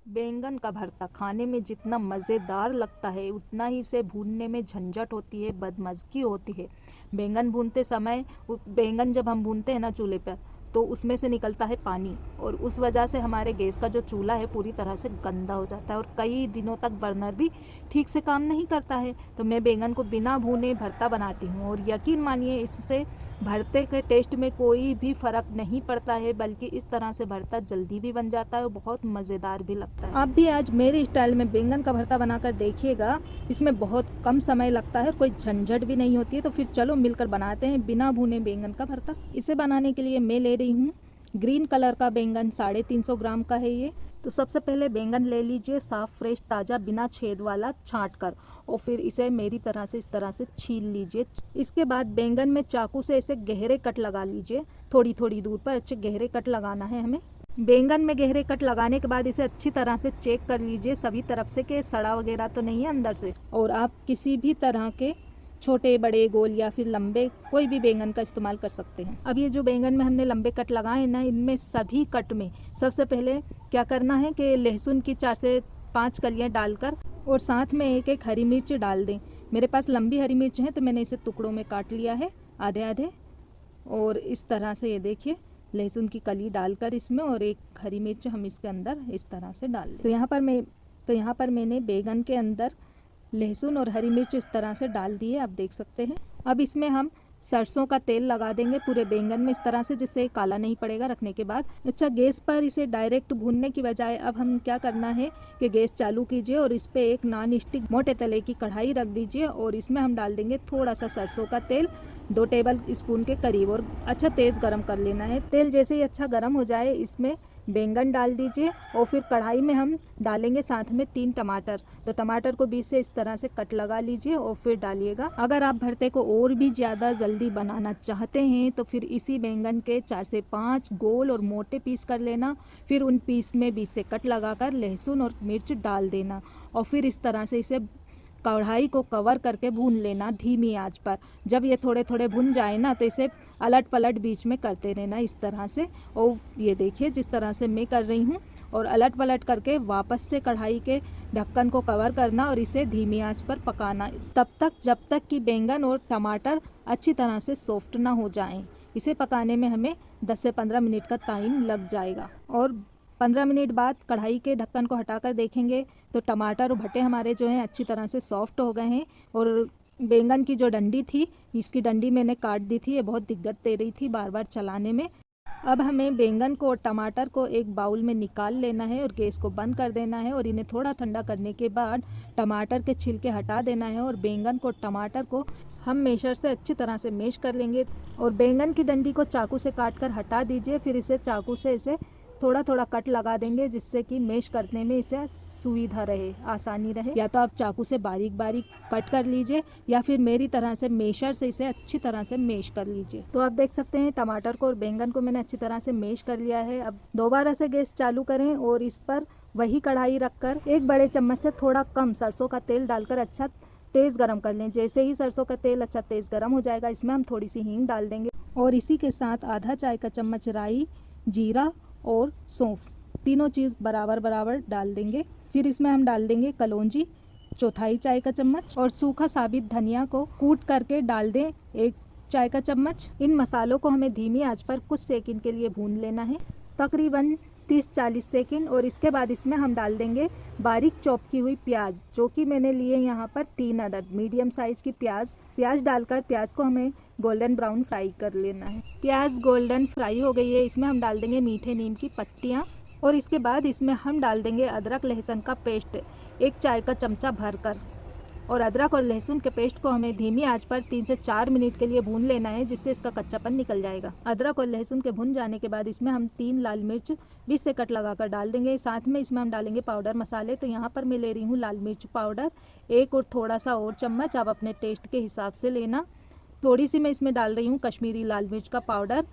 बैंगन का भरता खाने में जितना मज़ेदार लगता है उतना ही इसे भूनने में झंझट होती है, बदमज़गी होती है। बैंगन भूनते समय बैंगन जब हम भूनते हैं ना चूल्हे पर, तो उसमें से निकलता है पानी, और उस वजह से हमारे गैस का जो चूल्हा है पूरी तरह से गंदा हो जाता है और कई दिनों तक बर्नर भी ठीक से काम नहीं करता है। तो मैं बैंगन को बिना भूने भरता बनाती हूँ, और यकीन मानिए इससे भरते के टेस्ट में कोई भी फ़र्क नहीं पड़ता है, बल्कि इस तरह से भरता जल्दी भी बन जाता है और बहुत मज़ेदार भी लगता है। आप भी आज मेरे स्टाइल में बैंगन का भरता बनाकर देखिएगा। इसमें बहुत कम समय लगता है, कोई झंझट भी नहीं होती है। तो फिर चलो मिलकर बनाते हैं बिना भुने बैंगन का भरता। इसे बनाने के लिए मैं ले रही हूँ ग्रीन कलर का बैंगन, 350 ग्राम का है ये। तो सबसे पहले बैंगन ले लीजिए, साफ़ फ्रेश ताज़ा बिना छेद वाला छाँट कर, और फिर इसे मेरी तरह से इस तरह से छील लीजिए। इसके बाद बैंगन में चाकू से ऐसे गहरे कट लगा लीजिए, थोड़ी थोड़ी दूर पर अच्छे गहरे कट लगाना है हमें। बैंगन में गहरे कट लगाने के बाद इसे अच्छी तरह से चेक कर लीजिए सभी तरफ से कि सड़ा वगैरह तो नहीं है अंदर से। और आप किसी भी तरह के छोटे बड़े गोल या फिर लंबे कोई भी बैंगन का इस्तेमाल कर सकते हैं। अब ये जो बैंगन में हमने लंबे कट लगाए ना, इनमें सभी कट में सबसे पहले क्या करना है कि लहसुन की 4 से 5 कलियां डालकर और साथ में एक एक हरी मिर्च डाल दें। मेरे पास लंबी हरी मिर्च है तो मैंने इसे टुकड़ों में काट लिया है, आधे आधे। और इस तरह से ये देखिए लहसुन की कली डालकर इसमें, और एक हरी मिर्च हम इसके अंदर इस तरह से डाल दें। तो यहाँ पर मैंने बैंगन के अंदर लहसुन और हरी मिर्च इस तरह से डाल दी है, आप देख सकते हैं। अब इसमें हम सरसों का तेल लगा देंगे पूरे बैंगन में इस तरह से, जिससे काला नहीं पड़ेगा रखने के बाद। अच्छा, गैस पर इसे डायरेक्ट भूनने की बजाय अब हम क्या करना है कि गैस चालू कीजिए और इस पे एक नॉन स्टिक मोटे तले की कढ़ाई रख दीजिए, और इसमें हम डाल देंगे थोड़ा सा सरसों का तेल, 2 टेबल स्पून के करीब, और अच्छा तेज़ गरम कर लेना है। तेल जैसे ही अच्छा गरम हो जाए इसमें बैंगन डाल दीजिए, और फिर कढ़ाई में हम डालेंगे साथ में 3 टमाटर। तो टमाटर को बीच से इस तरह से कट लगा लीजिए और फिर डालिएगा। अगर आप भरते को और भी ज़्यादा जल्दी बनाना चाहते हैं तो फिर इसी बैंगन के 4 से 5 गोल और मोटे पीस कर लेना, फिर उन पीस में बीच से कट लगाकर लहसुन और मिर्च डाल देना, और फिर इस तरह से इसे कढ़ाई को कवर करके भून लेना धीमी आंच पर। जब ये थोड़े थोड़े भुन जाए ना तो इसे अलट पलट बीच में करते रहना इस तरह से। और ये देखिए जिस तरह से मैं कर रही हूँ, और अलट पलट करके वापस से कढ़ाई के ढक्कन को कवर करना और इसे धीमी आंच पर पकाना तब तक जब तक कि बैंगन और टमाटर अच्छी तरह से सॉफ्ट ना हो जाएं। इसे पकाने में हमें 10 से 15 मिनट का टाइम लग जाएगा। और 15 मिनट बाद कढ़ाई के ढक्कन को हटाकर देखेंगे तो टमाटर और भट्टे हमारे जो हैं अच्छी तरह से सॉफ्ट हो गए हैं। और बैंगन की जो डंडी थी, इसकी डंडी मैंने काट दी थी, ये बहुत दिक्कत दे रही थी बार बार चलाने में। अब हमें बैंगन को और टमाटर को एक बाउल में निकाल लेना है और गैस को बंद कर देना है, और इन्हें थोड़ा ठंडा करने के बाद टमाटर के छिलके हटा देना है, और बैंगन को टमाटर को हम मैशर से अच्छी तरह से मैश कर लेंगे। और बैंगन की डंडी को चाकू से काट कर हटा दीजिए, फिर इसे चाकू से इसे थोड़ा थोड़ा कट लगा देंगे, जिससे कि मैश करने में इसे सुविधा रहे, आसानी रहे। या तो आप चाकू से बारीक बारीक कट कर लीजिए, या फिर मेरी तरह से मैशर से इसे अच्छी तरह से मैश कर लीजिए। तो आप देख सकते हैं टमाटर को और बैंगन को मैंने अच्छी तरह से मैश कर लिया है। अब दोबारा से गैस चालू करें और इस पर वही कढ़ाई रखकर एक बड़े चम्मच से थोड़ा कम सरसों का तेल डालकर अच्छा तेज़ गरम कर लें। जैसे ही सरसों का तेल अच्छा तेज़ गरम हो जाएगा, इसमें हम थोड़ी सी हींग डाल देंगे, और इसी के साथ आधा चाय का चम्मच राई, जीरा और सौंफ, तीनों चीज़ बराबर बराबर डाल देंगे। फिर इसमें हम डाल देंगे कलौंजी, 1/4 चाय का चम्मच, और सूखा साबित धनिया को कूट करके डाल दें 1 चाय का चम्मच। इन मसालों को हमें धीमी आंच पर कुछ सेकंड के लिए भून लेना है, तकरीबन 30-40 सेकंड। और इसके बाद इसमें हम डाल देंगे बारीक चॉप की हुई प्याज, जो कि मैंने लिए यहाँ पर 3 अदद मीडियम साइज़ की प्याज डालकर प्याज को हमें गोल्डन ब्राउन फ्राई कर लेना है। प्याज गोल्डन फ्राई हो गई है, इसमें हम डाल देंगे मीठे नीम की पत्तियाँ, और इसके बाद इसमें हम डाल देंगे अदरक लहसुन का पेस्ट 1 चाय का चमचा भरकर। और अदरक और लहसुन के पेस्ट को हमें धीमी आंच पर 3 से 4 मिनट के लिए भून लेना है, जिससे इसका कच्चापन निकल जाएगा। अदरक और लहसुन के भुन जाने के बाद इसमें हम 3 लाल मिर्च बीच से कट लगाकर डाल देंगे। साथ में इसमें हम डालेंगे पाउडर मसाले। तो यहाँ पर मैं ले रही हूँ लाल मिर्च पाउडर 1 और थोड़ा सा और चम्मच, आप अपने टेस्ट के हिसाब से लेना। थोड़ी सी मैं इसमें डाल रही हूँ कश्मीरी लाल मिर्च का पाउडर,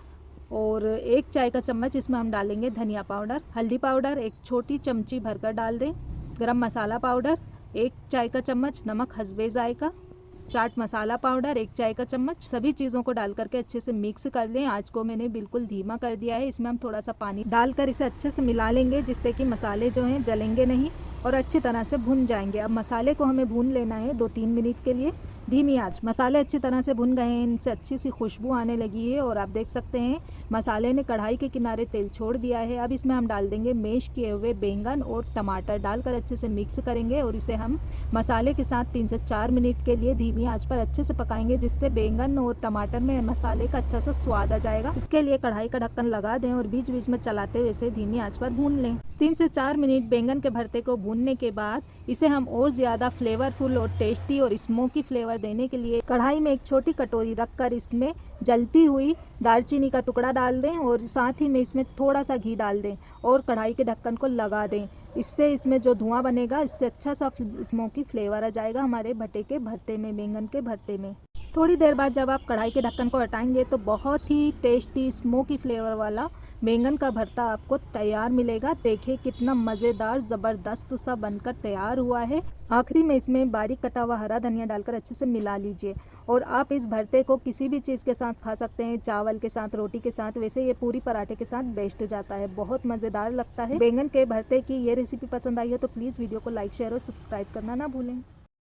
और 1 चाय का चम्मच इसमें हम डालेंगे धनिया पाउडर। हल्दी पाउडर 1 छोटी चमची भरकर डाल दें। गरम मसाला पाउडर 1 चाय का चम्मच, नमक हस्बे जायका, चाट मसाला पाउडर 1 चाय का चम्मच। सभी चीज़ों को डाल करके अच्छे से मिक्स कर लें। आँच को मैंने बिल्कुल धीमा कर दिया है। इसमें हम थोड़ा सा पानी डालकर इसे अच्छे से मिला लेंगे, जिससे कि मसाले जो हैं जलेंगे नहीं और अच्छी तरह से भुन जाएंगे। अब मसाले को हमें भून लेना है 2-3 मिनट के लिए धीमी आंच। मसाले अच्छी तरह से भुन गए हैं, इनसे अच्छी सी खुशबू आने लगी है और आप देख सकते हैं मसाले ने कढ़ाई के किनारे तेल छोड़ दिया है। अब इसमें हम डाल देंगे मैश किए हुए बैंगन और टमाटर, डालकर अच्छे से मिक्स करेंगे और इसे हम मसाले के साथ 3 से 4 मिनट के लिए धीमी आंच पर अच्छे से पकाएंगे, जिससे बैंगन और टमाटर में मसाले का अच्छा सा स्वाद आ जाएगा। इसके लिए कढ़ाई का ढक्कन लगा दें और बीच बीच में चलाते हुए इसे धीमी आंच पर भून लें। 3 से 4 मिनट बैंगन के भरते को भूनने के बाद इसे हम और ज़्यादा फ्लेवरफुल और टेस्टी और स्मोकी फ्लेवर देने के लिए कढ़ाई में एक छोटी कटोरी रखकर इसमें जलती हुई दालचीनी का टुकड़ा डाल दें और साथ ही में इसमें थोड़ा सा घी डाल दें और कढ़ाई के ढक्कन को लगा दें। इससे इसमें जो धुआं बनेगा, इससे अच्छा सा स्मोकी फ्लेवर आ जाएगा हमारे भट्टे के भरते में, बैंगन के भरते में। थोड़ी देर बाद जब आप कढ़ाई के ढक्कन को हटाएंगे तो बहुत ही टेस्टी स्मोकी फ्लेवर वाला बैंगन का भरता आपको तैयार मिलेगा। देखिए कितना मज़ेदार ज़बरदस्त सा बनकर तैयार हुआ है। आखिरी में इसमें बारीक कटा हुआ हरा धनिया डालकर अच्छे से मिला लीजिए और आप इस भरते को किसी भी चीज़ के साथ खा सकते हैं, चावल के साथ, रोटी के साथ। वैसे ये पूरी पराठे के साथ बेस्ट जाता है, बहुत मज़ेदार लगता है। बैंगन के भरते की ये रेसिपी पसंद आई हो तो प्लीज़ वीडियो को लाइक, शेयर और सब्सक्राइब करना ना भूलें।